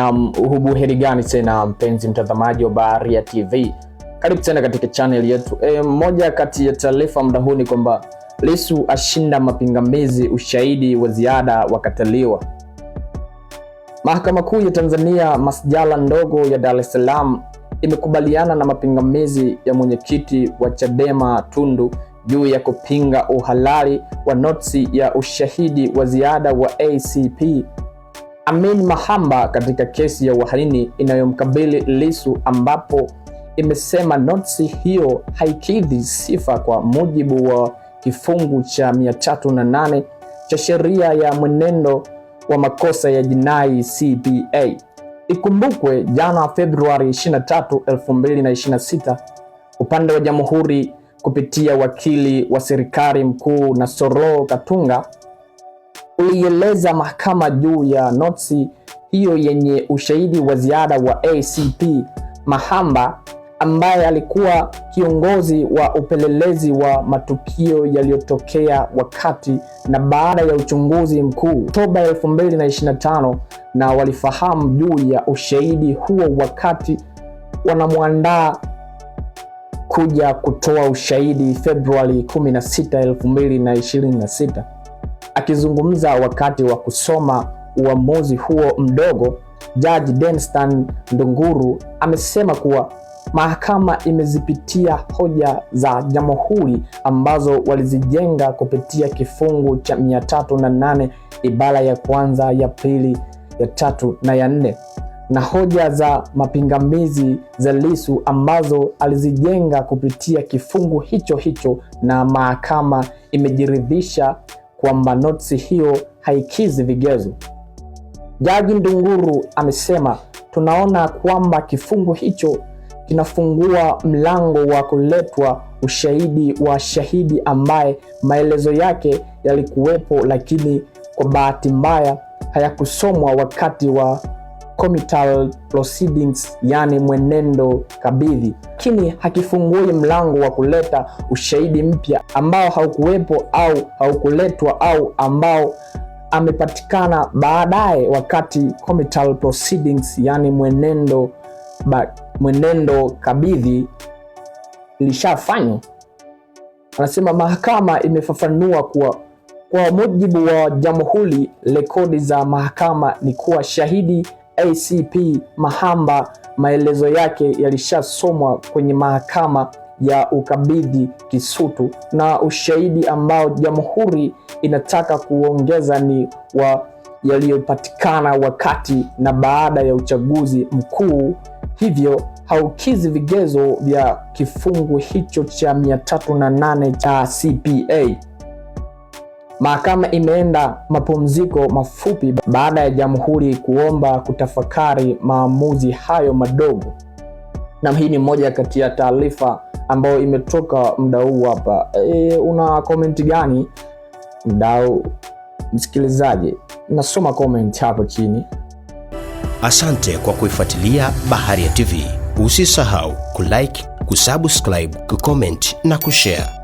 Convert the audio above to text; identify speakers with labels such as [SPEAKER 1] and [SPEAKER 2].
[SPEAKER 1] Na ubuheri gani tena mpenzi mtazamaji wa Baharia TV. Karibu tena katika channel yetu. Moja kati ya taarifa muda huu ni kwamba Lissu ashinda mapingamizi, ushahidi wa ziada wakataliwa. Mahakama Kuu ya Tanzania masjala ndogo ya Dar es Salaam imekubaliana na mapingamizi ya mwenyekiti wa Chadema Tundu juu ya kupinga uhalali wa notisi ya ushahidi wa ziada wa ACP Amin Mahamba katika kesi ya uhaini inayomkabili Lissu, ambapo imesema notisi hiyo haikidhi sifa kwa mujibu wa kifungu cha 308 cha sheria ya mwenendo wa makosa ya jinai CPA. Ikumbukwe jana Februari 23, 2026, upande wa Jamhuri kupitia wakili wa serikali mkuu Nasoro Katunga ulieleza mahakama juu ya notisi hiyo yenye ushahidi wa ziada wa ACP Mahamba, ambaye alikuwa kiongozi wa upelelezi wa matukio yaliyotokea wakati na baada ya uchunguzi mkuu Oktoba 2025, na walifahamu juu ya ushahidi huo wakati wanamwandaa kuja kutoa ushahidi Februari 16, 2026. Akizungumza wakati wa kusoma uamuzi huo mdogo, Jaji Danstan Ndunguru amesema kuwa mahakama imezipitia hoja za Jamhuri ambazo walizijenga kupitia kifungu cha 308 ibara ya kwanza, ya pili, ya tatu na ya nne, na hoja za mapingamizi za Lissu ambazo alizijenga kupitia kifungu hicho hicho, na mahakama imejiridhisha kwamba notisi hiyo haikizi vigezo. Jaji Ndunguru amesema, tunaona kwamba kifungu hicho kinafungua mlango wa kuletwa ushahidi wa shahidi ambaye maelezo yake yalikuwepo, lakini kwa bahati mbaya hayakusomwa wakati wa committal proceedings, yani mwenendo kabidhi, lakini hakifungui mlango wa kuleta ushahidi mpya ambao haukuwepo au haukuletwa au ambao amepatikana baadaye wakati committal proceedings, yani mwenendo kabidhi ilishafanywa. Anasema mahakama imefafanua kuwa kwa mujibu wa Jamhuri, rekodi za mahakama ni kuwa shahidi ACP Mahamba maelezo yake yalishasomwa kwenye mahakama ya ukabidhi Kisutu, na ushahidi ambao Jamhuri inataka kuongeza ni wa yaliyopatikana wakati na baada ya uchaguzi mkuu, hivyo haukizi vigezo vya kifungu hicho cha 308 cha CPA. Mahakama imeenda mapumziko mafupi baada ya Jamhuri kuomba kutafakari maamuzi hayo madogo. Na hii ni moja kati ya taarifa ambayo imetoka muda huu hapa. Una comment gani mdau msikilizaji? Nasoma comment hapo chini.
[SPEAKER 2] Asante kwa kuifuatilia Baharia TV. Usisahau kulike, kusubscribe, kucomment na kushare.